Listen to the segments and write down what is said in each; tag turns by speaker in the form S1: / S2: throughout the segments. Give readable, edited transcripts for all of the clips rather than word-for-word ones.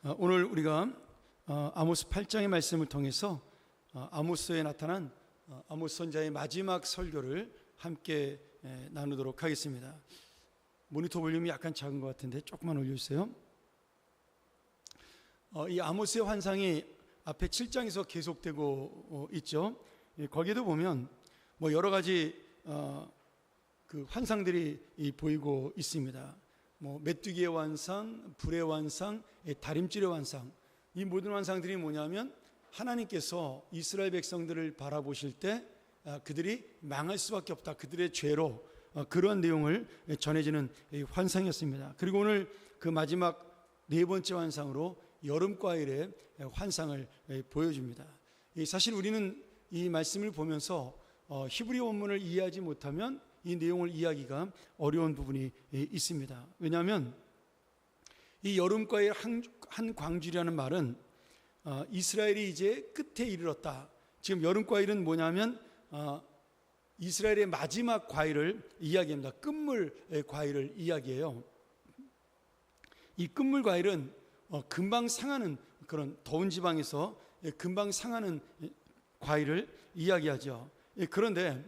S1: 오늘 우리가 아모스 8장의 말씀을 통해서 아모스에 나타난 아모스 선지자의 마지막 설교를 함께 나누도록 하겠습니다. 모니터 볼륨이 약간 작은 것 같은데 조금만 올려주세요. 이 아모스의 환상이 앞에 7장에서 계속되고 있죠. 거기에도 보면 여러 가지 그 환상들이 보이고 있습니다. 메뚜기의 환상, 불의 환상, 다림질의 환상, 이 모든 환상들이 뭐냐면 하나님께서 이스라엘 백성들을 바라보실 때 그들이 망할 수밖에 없다, 그들의 죄로, 그러한 내용을 전해지는 환상이었습니다. 그리고 오늘 그 마지막 네 번째 환상으로 여름과일의 환상을 보여줍니다. 사실 우리는 이 말씀을 보면서 히브리 원문을 이해하지 못하면 이 내용을 이해하기가 어려운 부분이 있습니다. 왜냐하면 이 여름과일 한 광주리라는 말은 이스라엘이 이제 끝에 이르렀다. 지금 여름과일은 뭐냐면 이스라엘의 마지막 과일을 이야기합니다. 끝물 과일을 이야기해요. 이 끝물 과일은 금방 상하는, 그런 더운 지방에서 금방 상하는 과일을 이야기하죠. 그런데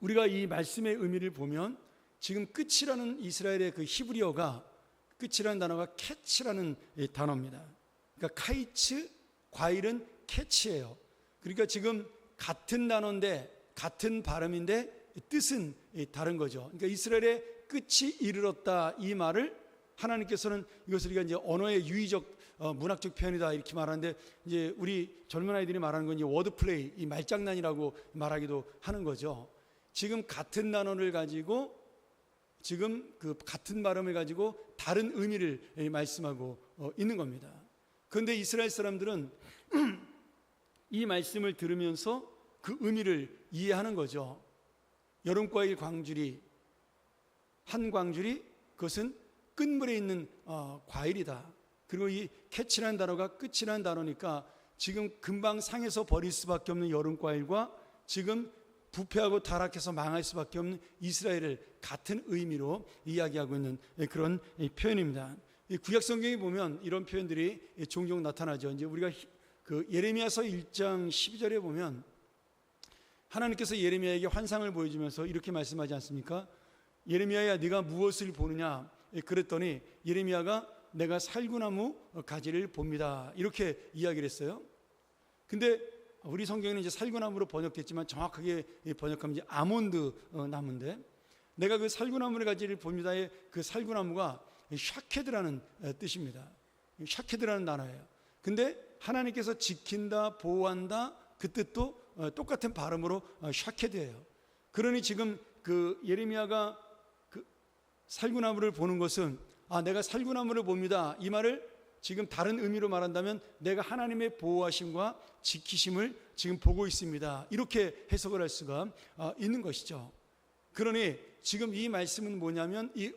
S1: 우리가 이 말씀의 의미를 보면 지금 끝이라는 이스라엘의 그 히브리어가, 끝이라는 단어가 캐치라는 단어입니다. 그러니까 카이츠, 과일은 캐치예요. 그러니까 지금 같은 단어인데, 같은 발음인데 뜻은 다른 거죠. 그러니까 이스라엘의 끝이 이르렀다, 이 말을 하나님께서는 이것을 우리가 이제 언어의 유의적 문학적 표현이다 이렇게 말하는데, 이제 우리 젊은 아이들이 말하는 건 이제 워드 플레이, 이 말장난이라고 말하기도 하는 거죠. 지금 같은 단어를 가지고, 지금 그 같은 발음을 가지고 다른 의미를 말씀하고 있는 겁니다. 그런데 이스라엘 사람들은 이 말씀을 들으면서 그 의미를 이해하는 거죠. 여름과일 광주리, 한 광주리, 그것은 끝물에 있는 과일이다. 그리고 이 캐치라는 단어가 끝이라는 단어니까 지금 금방 상해서 버릴 수밖에 없는 여름과일과 지금 부패하고 타락해서 망할 수밖에 없는 이스라엘을 같은 의미로 이야기하고 있는 그런 표현입니다. 구약 성경에 보면 이런 표현들이 종종 나타나죠. 이제 우리가 그 예레미야서 1장 12절에 보면 하나님께서 예레미야에게 환상을 보여주면서 이렇게 말씀하지 않습니까? 예레미야야, 네가 무엇을 보느냐? 그랬더니 예레미야가 내가 살구나무 가지를 봅니다, 이렇게 이야기를 했어요. 근데 우리 성경에는 이제 살구나무로 번역됐지만 정확하게 번역하면 이제 아몬드 나무인데, 내가 그 살구나무의 가지를 봅니다의 그 살구나무가 샤케드라는 뜻입니다. 샤케드라는 단어예요. 근데 하나님께서 지킨다, 보호한다, 그 뜻도 똑같은 발음으로 샤케드예요. 그러니 지금 그 예레미야가 그 살구나무를 보는 것은 내가 살구나무를 봅니다, 이 말을 지금 다른 의미로 말한다면 내가 하나님의 보호하심과 지키심을 지금 보고 있습니다, 이렇게 해석을 할 수가 있는 것이죠. 그러니 지금 이 말씀은 뭐냐면 이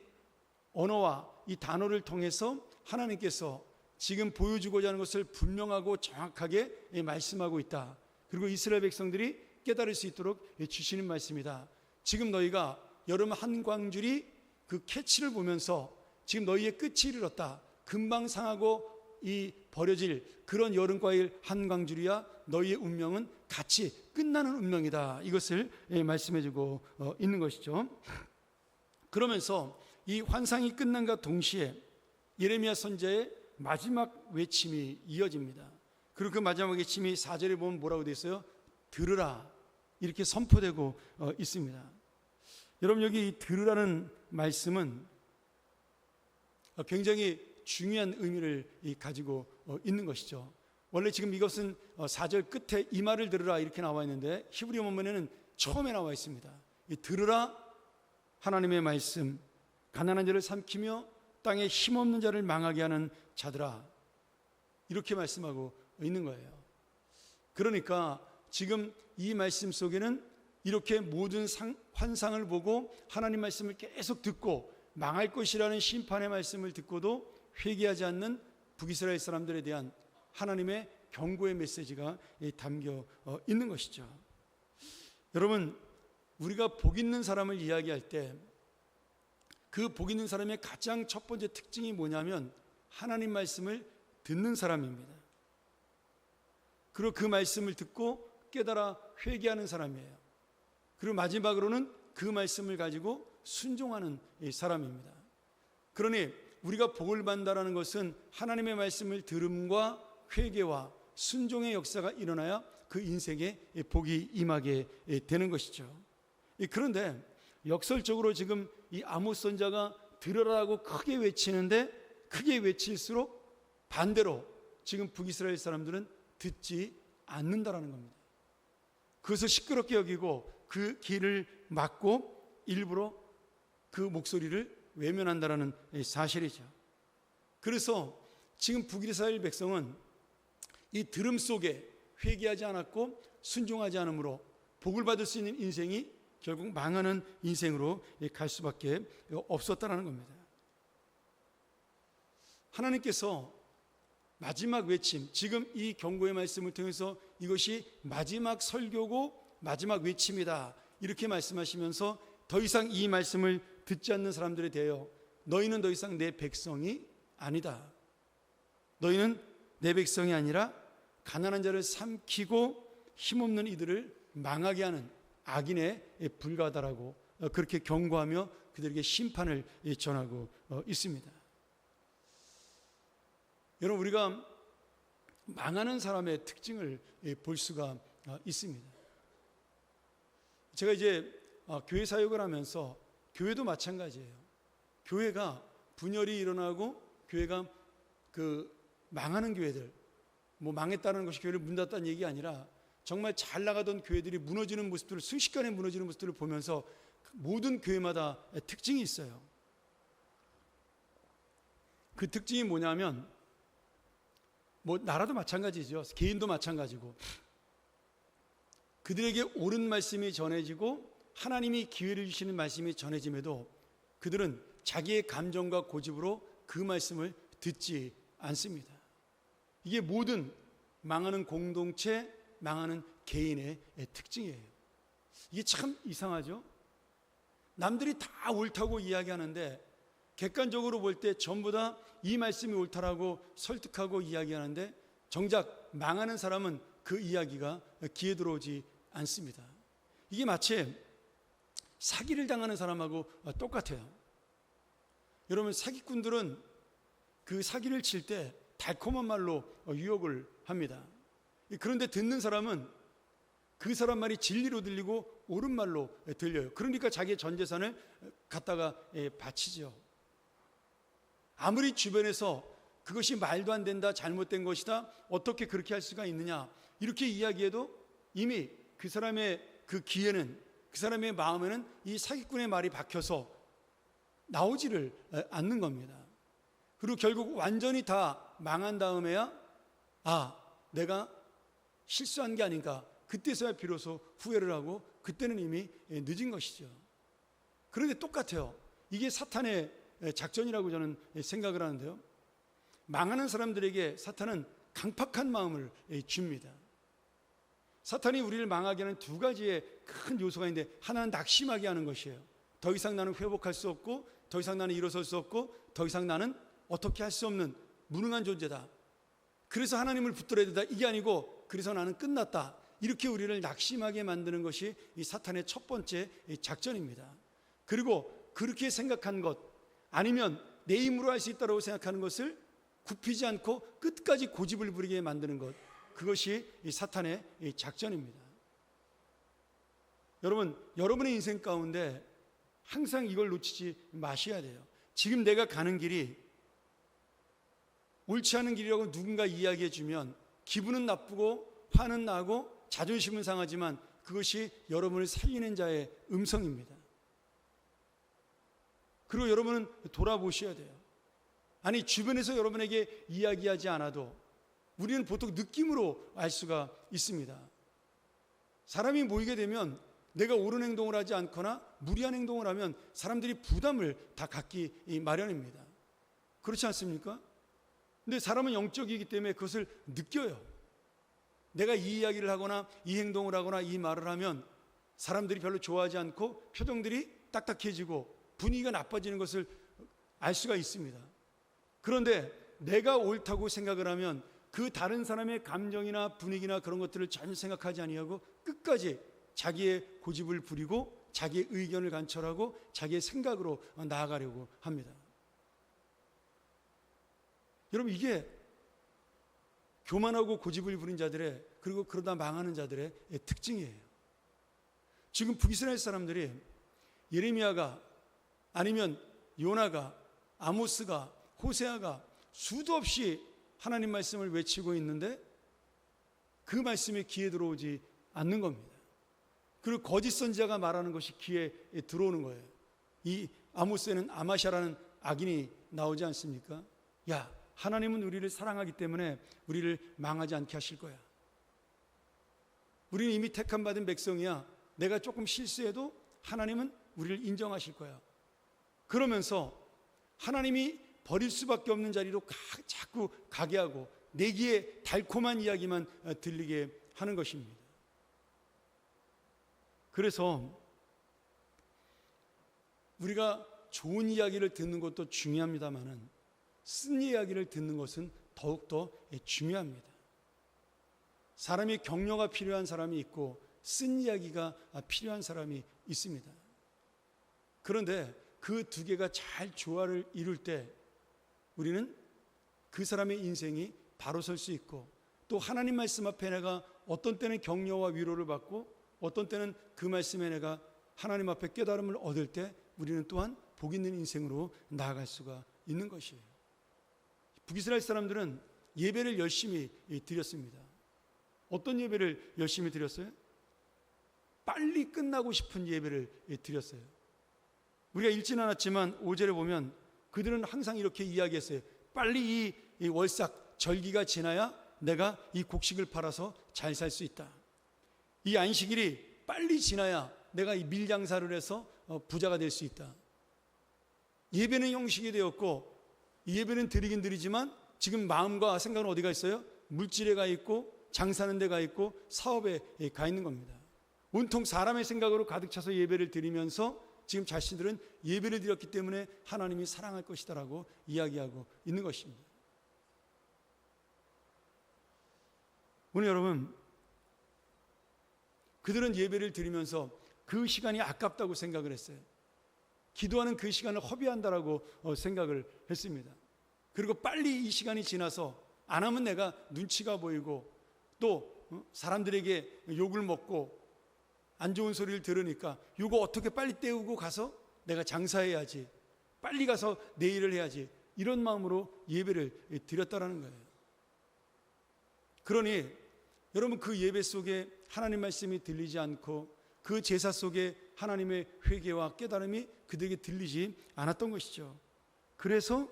S1: 언어와 이 단어를 통해서 하나님께서 지금 보여주고자 하는 것을 분명하고 정확하게 말씀하고 있다. 그리고 이스라엘 백성들이 깨달을 수 있도록 주시는 말씀이다. 지금 너희가 여름 한 광줄이 그 캐치를 보면서 지금 너희의 끝이 이르렀다, 금방 상하고 이 버려질 그런 여름과일 한 광줄이야, 너희의 운명은 같이 끝나는 운명이다, 이것을 말씀해주고 있는 것이죠. 그러면서 이 환상이 끝난과 동시에 예레미야 선지자의 마지막 외침이 이어집니다. 그리고 그 마지막 외침이 4절에 보면 뭐라고 되어 있어요? 들으라, 이렇게 선포되고 있습니다. 여러분, 여기 이 들으라는 말씀은 굉장히 중요한 의미를 가지고 있는 것이죠. 원래 지금 이것은 4절 끝에 이 말을 들으라 이렇게 나와 있는데 히브리 원문에는 처음에 나와 있습니다. 이 들으라, 하나님의 말씀, 가난한 자를 삼키며 땅에 힘없는 자를 망하게 하는 자들아, 이렇게 말씀하고 있는 거예요. 그러니까 지금 이 말씀 속에는 이렇게 모든 환상을 보고 하나님 말씀을 계속 듣고 망할 것이라는 심판의 말씀을 듣고도 회개하지 않는 북이스라엘 사람들에 대한 하나님의 경고의 메시지가 담겨 있는 것이죠. 여러분, 우리가 복 있는 사람을 이야기할 때 그 복 있는 사람의 가장 첫 번째 특징이 뭐냐면 하나님 말씀을 듣는 사람입니다. 그리고 그 말씀을 듣고 깨달아 회개하는 사람이에요. 그리고 마지막으로는 그 말씀을 가지고 순종하는 사람입니다. 그러니 우리가 복을 받는다는 것은 하나님의 말씀을 들음과 회개와 순종의 역사가 일어나야 그 인생에 복이 임하게 되는 것이죠. 그런데 역설적으로 지금 이 아모스 선지자가 들으라고 크게 외치는데 크게 외칠수록 반대로 지금 북이스라엘 사람들은 듣지 않는다라는 겁니다. 그것을 시끄럽게 여기고 그 길을 막고 일부러 그 목소리를 외면한다라는 사실이죠. 그래서 지금 북이스라엘 백성은 이 들음 속에 회개하지 않았고 순종하지 않으므로 복을 받을 수 있는 인생이 결국 망하는 인생으로 갈 수밖에 없었다는 겁니다. 하나님께서 마지막 외침, 지금 이 경고의 말씀을 통해서 이것이 마지막 설교고 마지막 외침이다 이렇게 말씀하시면서 더 이상 이 말씀을 듣지 않는 사람들에 대하여 너희는 더 이상 내 백성이 아니다. 너희는 내 백성이 아니라 가난한 자를 삼키고 힘없는 이들을 망하게 하는 악인에 불과하다라고 그렇게 경고하며 그들에게 심판을 전하고 있습니다. 여러분, 우리가 망하는 사람의 특징을 볼 수가 있습니다. 제가 이제 교회 사역을 하면서 교회도 마찬가지예요. 교회가 분열이 일어나고 교회가 그 망하는 교회들, 뭐 망했다는 것이 교회를 문 닫았다는 얘기 아니라 정말 잘 나가던 교회들이 무너지는 모습들을 순식간에 무너지는 모습들을 보면서 모든 교회마다 특징이 있어요. 그 특징이 뭐냐면 뭐 나라도 마찬가지죠. 개인도 마찬가지고 그들에게 옳은 말씀이 전해지고 하나님이 기회를 주시는 말씀이 전해짐에도 그들은 자기의 감정과 고집으로 그 말씀을 듣지 않습니다. 이게 모든 망하는 공동체, 망하는 개인의 특징이에요. 이게 참 이상하죠? 남들이 다 옳다고 이야기하는데 객관적으로 볼 때 전부 다 이 말씀이 옳다라고 설득하고 이야기하는데 정작 망하는 사람은 그 이야기가 귀에 들어오지 않습니다. 이게 마치 사기를 당하는 사람하고 똑같아요. 여러분, 사기꾼들은 그 사기를 칠 때 달콤한 말로 유혹을 합니다. 그런데 듣는 사람은 그 사람 말이 진리로 들리고 옳은 말로 들려요. 그러니까 자기의 전 재산을 갖다가 바치죠. 아무리 주변에서 그것이 말도 안 된다, 잘못된 것이다, 어떻게 그렇게 할 수가 있느냐 이렇게 이야기해도 이미 그 사람의 그 귀에는, 그 사람의 마음에는 이 사기꾼의 말이 박혀서 나오지를 않는 겁니다. 그리고 결국 완전히 다 망한 다음에야 내가 실수한 게 아닌가, 그때서야 비로소 후회를 하고 그때는 이미 늦은 것이죠. 그런데 똑같아요. 이게 사탄의 작전이라고 저는 생각을 하는데요. 망하는 사람들에게 사탄은 강팍한 마음을 줍니다. 사탄이 우리를 망하게 하는 두 가지의 큰 요소가 있는데 하나는 낙심하게 하는 것이에요. 더 이상 나는 회복할 수 없고 더 이상 나는 일어설 수 없고 더 이상 나는 어떻게 할 수 없는 무능한 존재다. 그래서 하나님을 붙들어야 된다. 이게 아니고 그래서 나는 끝났다. 이렇게 우리를 낙심하게 만드는 것이 이 사탄의 첫 번째 작전입니다. 그리고 그렇게 생각한 것 아니면 내 힘으로 할 수 있다고 생각하는 것을 굽히지 않고 끝까지 고집을 부리게 만드는 것, 그것이 이 사탄의 이 작전입니다. 여러분, 여러분의 인생 가운데 항상 이걸 놓치지 마셔야 돼요. 지금 내가 가는 길이 옳지 않은 길이라고 누군가 이야기해 주면 기분은 나쁘고 화는 나고 자존심은 상하지만 그것이 여러분을 살리는 자의 음성입니다. 그리고 여러분은 돌아보셔야 돼요. 아니, 주변에서 여러분에게 이야기하지 않아도 우리는 보통 느낌으로 알 수가 있습니다. 사람이 모이게 되면 내가 옳은 행동을 하지 않거나 무리한 행동을 하면 사람들이 부담을 다 갖기 마련입니다. 그렇지 않습니까? 근데 사람은 영적이기 때문에 그것을 느껴요. 내가 이 이야기를 하거나 이 행동을 하거나 이 말을 하면 사람들이 별로 좋아하지 않고 표정들이 딱딱해지고 분위기가 나빠지는 것을 알 수가 있습니다. 그런데 내가 옳다고 생각을 하면 그 다른 사람의 감정이나 분위기나 그런 것들을 전혀 생각하지 아니하고 끝까지 자기의 고집을 부리고 자기의 의견을 관철하고 자기의 생각으로 나아가려고 합니다. 여러분, 이게 교만하고 고집을 부린 자들의, 그리고 그러다 망하는 자들의 특징이에요. 지금 북이스라엘 사람들이 예레미야가, 아니면 요나가, 아모스가, 호세아가 수도 없이 하나님 말씀을 외치고 있는데 그 말씀에 귀에 들어오지 않는 겁니다. 그리고 거짓 선지자가 말하는 것이 귀에 들어오는 거예요. 이 아모스에는 아마샤라는 악인이 나오지 않습니까? 야, 하나님은 우리를 사랑하기 때문에 우리를 망하지 않게 하실 거야. 우리는 이미 택함 받은 백성이야. 내가 조금 실수해도 하나님은 우리를 인정하실 거야. 그러면서 하나님이 버릴 수밖에 없는 자리로 자꾸 가게 하고 내 귀에 달콤한 이야기만 들리게 하는 것입니다. 그래서 우리가 좋은 이야기를 듣는 것도 중요합니다만은 쓴 이야기를 듣는 것은 더욱더 중요합니다. 사람이 격려가 필요한 사람이 있고 쓴 이야기가 필요한 사람이 있습니다. 그런데 그 두 개가 잘 조화를 이룰 때 우리는 그 사람의 인생이 바로 설 수 있고, 또 하나님 말씀 앞에 내가 어떤 때는 격려와 위로를 받고 어떤 때는 그 말씀에 내가 하나님 앞에 깨달음을 얻을 때 우리는 또한 복 있는 인생으로 나아갈 수가 있는 것이에요. 북이스라엘 사람들은 예배를 열심히 드렸습니다. 어떤 예배를 열심히 드렸어요? 빨리 끝나고 싶은 예배를 드렸어요. 우리가 읽지는 않았지만 5절에 보면 그들은 항상 이렇게 이야기했어요. 빨리 이 월삭 절기가 지나야 내가 이 곡식을 팔아서 잘 살 수 있다. 이 안식일이 빨리 지나야 내가 이 밀장사를 해서 부자가 될 수 있다. 예배는 형식이 되었고, 이 예배는 드리긴 드리지만 지금 마음과 생각은 어디가 있어요? 물질에 가 있고 장사하는 데 가 있고 사업에 가 있는 겁니다. 온통 사람의 생각으로 가득 차서 예배를 드리면서 지금 자신들은 예배를 드렸기 때문에 하나님이 사랑할 것이다라고 이야기하고 있는 것입니다. 오늘 여러분, 그들은 예배를 드리면서 그 시간이 아깝다고 생각을 했어요. 기도하는 그 시간을 허비한다라고 생각을 했습니다. 그리고 빨리 이 시간이 지나서 안 하면 내가 눈치가 보이고 또 사람들에게 욕을 먹고 안 좋은 소리를 들으니까 이거 어떻게 빨리 때우고 가서 내가 장사해야지, 빨리 가서 내 일을 해야지, 이런 마음으로 예배를 드렸다라는 거예요. 그러니 여러분, 그 예배 속에 하나님 말씀이 들리지 않고 그 제사 속에 하나님의 회개와 깨달음이 그들에게 들리지 않았던 것이죠. 그래서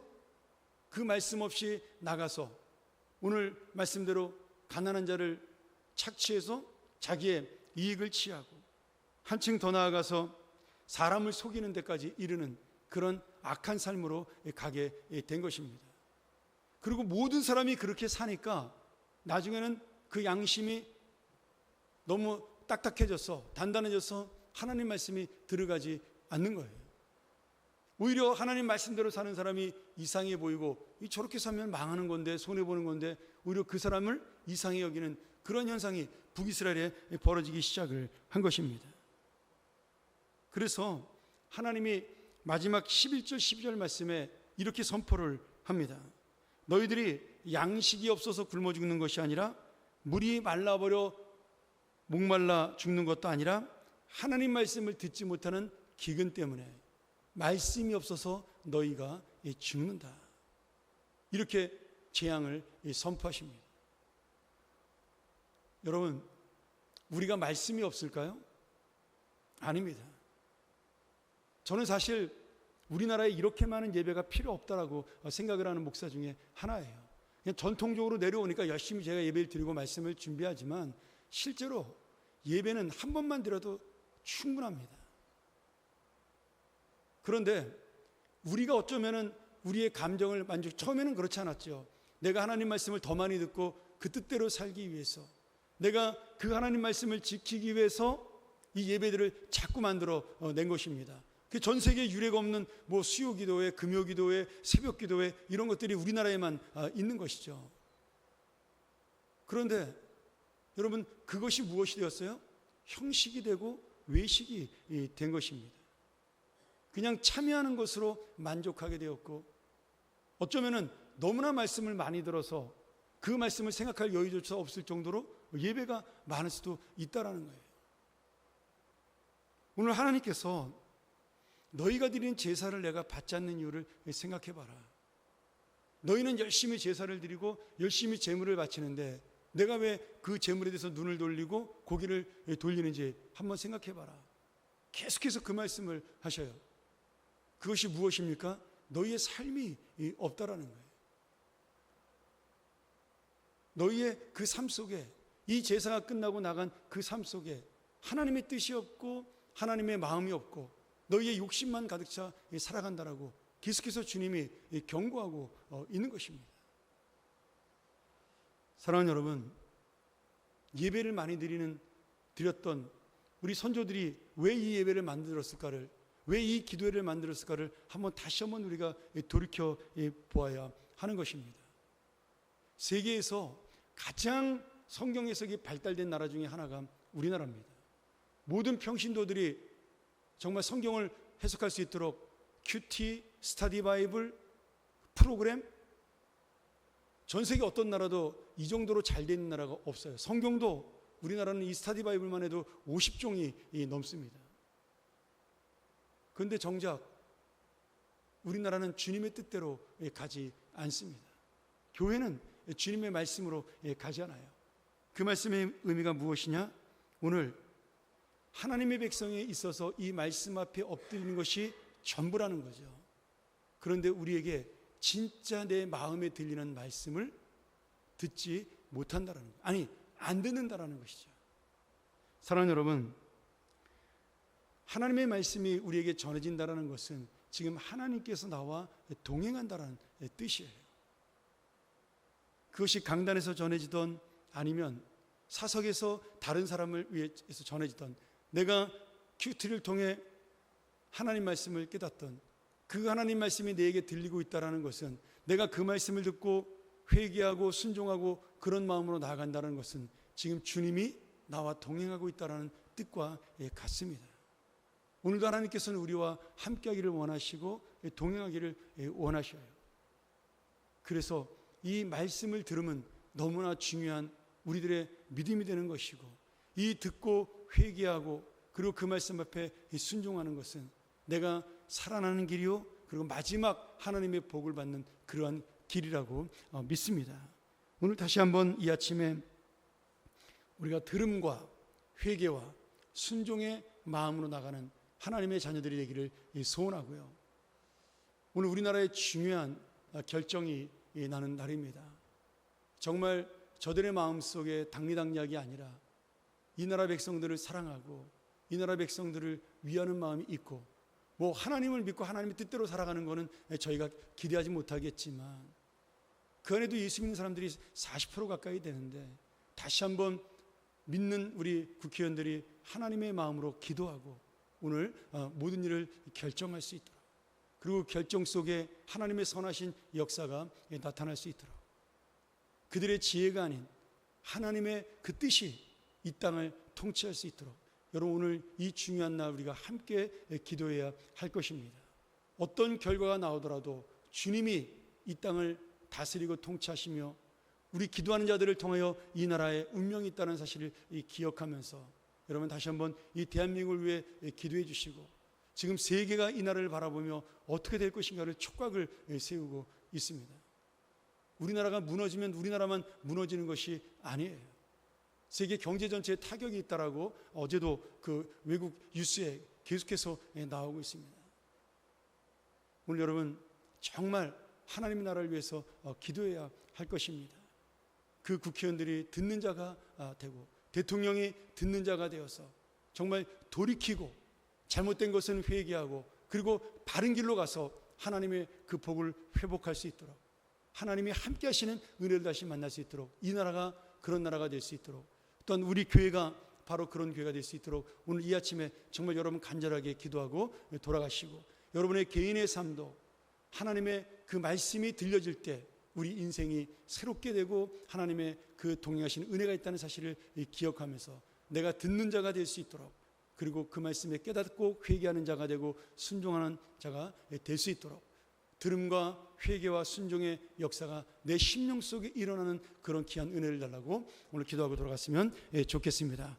S1: 그 말씀 없이 나가서 오늘 말씀대로 가난한 자를 착취해서 자기의 이익을 취하고 한층 더 나아가서 사람을 속이는 데까지 이르는 그런 악한 삶으로 가게 된 것입니다. 그리고 모든 사람이 그렇게 사니까 나중에는 그 양심이 너무 딱딱해져서 단단해져서 하나님 말씀이 들어가지 않는 거예요. 오히려 하나님 말씀대로 사는 사람이 이상해 보이고 저렇게 살면 망하는 건데, 손해보는 건데, 오히려 그 사람을 이상히 여기는 그런 현상이 북이스라엘에 벌어지기 시작을 한 것입니다. 그래서 하나님이 마지막 11절 12절 말씀에 이렇게 선포를 합니다. 너희들이 양식이 없어서 굶어 죽는 것이 아니라 물이 말라버려 목말라 죽는 것도 아니라 하나님 말씀을 듣지 못하는 기근 때문에 말씀이 없어서 너희가 죽는다. 이렇게 재앙을 선포하십니다. 여러분, 우리가 말씀이 없을까요? 아닙니다. 저는 사실 우리나라에 이렇게 많은 예배가 필요 없다라고 생각을 하는 목사 중에 하나예요. 그냥 전통적으로 내려오니까 열심히 제가 예배를 드리고 말씀을 준비하지만 실제로 예배는 한 번만 드려도 충분합니다. 그런데 우리가 어쩌면은 우리의 감정을 처음에는 그렇지 않았죠. 내가 하나님 말씀을 더 많이 듣고 그 뜻대로 살기 위해서, 내가 그 하나님 말씀을 지키기 위해서 이 예배들을 자꾸 만들어 낸 것입니다. 그 전 세계에 유례가 없는 뭐 수요 기도회, 금요 기도회, 새벽 기도회 이런 것들이 우리나라에만 있는 것이죠. 그런데 여러분, 그것이 무엇이 되었어요? 형식이 되고 외식이 된 것입니다. 그냥 참여하는 것으로 만족하게 되었고, 어쩌면은 너무나 말씀을 많이 들어서 그 말씀을 생각할 여유조차 없을 정도로 예배가 많을 수도 있다라는 거예요. 오늘 하나님께서 너희가 드리는 제사를 내가 받지 않는 이유를 생각해 봐라. 너희는 열심히 제사를 드리고 열심히 제물을 바치는데 내가 왜 그 제물에 대해서 눈을 돌리고 고개를 돌리는지 한번 생각해 봐라. 계속해서 그 말씀을 하셔요. 그것이 무엇입니까? 너희의 삶이 없다라는 거예요. 너희의 그 삶 속에, 이 제사가 끝나고 나간 그 삶 속에 하나님의 뜻이 없고 하나님의 마음이 없고 너희의 욕심만 가득 차 살아간다라고 계속해서 주님이 경고하고 있는 것입니다. 사랑하는 여러분, 예배를 많이 드렸던 우리 선조들이 왜 이 예배를 만들었을까를, 왜 이 기도회를 만들었을까를 다시 한번 우리가 돌이켜 보아야 하는 것입니다. 세계에서 가장 성경 해석이 발달된 나라 중에 하나가 우리나라입니다. 모든 평신도들이 정말 성경을 해석할 수 있도록 큐티, 스터디 바이블 프로그램, 전 세계 어떤 나라도 이 정도로 잘 된 나라가 없어요. 성경도 우리나라는 이 스터디 바이블만 해도 50종이 넘습니다. 그런데 정작 우리나라는 주님의 뜻대로 가지 않습니다. 교회는 주님의 말씀으로 가지 않아요. 그 말씀의 의미가 무엇이냐? 오늘 하나님의 백성에 있어서 이 말씀 앞에 엎드리는 것이 전부라는 거죠. 그런데 우리에게 진짜 내 마음에 들리는 말씀을 듣지 못한다라는 거예요. 아니, 안 듣는다라는 것이죠. 사랑하는 여러분, 하나님의 말씀이 우리에게 전해진다라는 것은 지금 하나님께서 나와 동행한다라는 뜻이에요. 그것이 강단에서 전해지던 아니면 사석에서 다른 사람을 위해서 전해지던, 내가 큐티를 통해 하나님 말씀을 깨닫던 그 하나님 말씀이 내게 들리고 있다는 것은 내가 그 말씀을 듣고 회개하고 순종하고 그런 마음으로 나아간다는 것은 지금 주님이 나와 동행하고 있다는 뜻과 같습니다. 오늘도 하나님께서는 우리와 함께하기를 원하시고 동행하기를 원하셔요. 그래서 이 말씀을 들으면 너무나 중요한 우리들의 믿음이 되는 것이고, 이 듣고 회개하고 그리고 그 말씀 앞에 순종하는 것은 내가 살아나는 길이요, 그리고 마지막 하나님의 복을 받는 그러한 길이라고 믿습니다. 오늘 다시 한번 이 아침에 우리가 들음과 회개와 순종의 마음으로 나가는 하나님의 자녀들이 되기를 소원하고요. 오늘 우리나라의 중요한 결정이 나는 날입니다. 정말 저들의 마음속에 당리당략이 아니라 이 나라 백성들을 사랑하고 이 나라 백성들을 위하는 마음이 있고, 뭐 하나님을 믿고 하나님의 뜻대로 살아가는 것은 저희가 기대하지 못하겠지만 그 안에도 예수 믿는 사람들이 40% 가까이 되는데, 다시 한번 믿는 우리 국회의원들이 하나님의 마음으로 기도하고 오늘 모든 일을 결정할 수 있도록, 그리고 결정 속에 하나님의 선하신 역사가 나타날 수 있도록, 그들의 지혜가 아닌 하나님의 그 뜻이 이 땅을 통치할 수 있도록 여러분, 오늘 이 중요한 날 우리가 함께 기도해야 할 것입니다. 어떤 결과가 나오더라도 주님이 이 땅을 다스리고 통치하시며 우리 기도하는 자들을 통하여 이 나라에 운명이 있다는 사실을 기억하면서 여러분, 다시 한번 이 대한민국을 위해 기도해 주시고, 지금 세계가 이 나라를 바라보며 어떻게 될 것인가를 촉각을 세우고 있습니다. 우리나라가 무너지면 우리나라만 무너지는 것이 아니에요. 세계 경제 전체에 타격이 있다라고 어제도 그 외국 뉴스에 계속해서 나오고 있습니다. 오늘 여러분, 정말 하나님의 나라를 위해서 기도해야 할 것입니다. 그 국회의원들이 듣는 자가 되고 대통령이 듣는 자가 되어서 정말 돌이키고 잘못된 것은 회개하고 그리고 바른 길로 가서 하나님의 그 복을 회복할 수 있도록, 하나님이 함께 하시는 은혜를 다시 만날 수 있도록, 이 나라가 그런 나라가 될 수 있도록, 또한 우리 교회가 바로 그런 교회가 될 수 있도록 오늘 이 아침에 정말 여러분 간절하게 기도하고 돌아가시고, 여러분의 개인의 삶도 하나님의 그 말씀이 들려질 때 우리 인생이 새롭게 되고 하나님의 그 동행하시는 은혜가 있다는 사실을 기억하면서 내가 듣는 자가 될 수 있도록, 그리고 그 말씀에 깨닫고 회개하는 자가 되고 순종하는 자가 될 수 있도록, 들음과 회개와 순종의 역사가 내 심령 속에 일어나는 그런 귀한 은혜를 달라고 오늘 기도하고 돌아갔으면 좋겠습니다.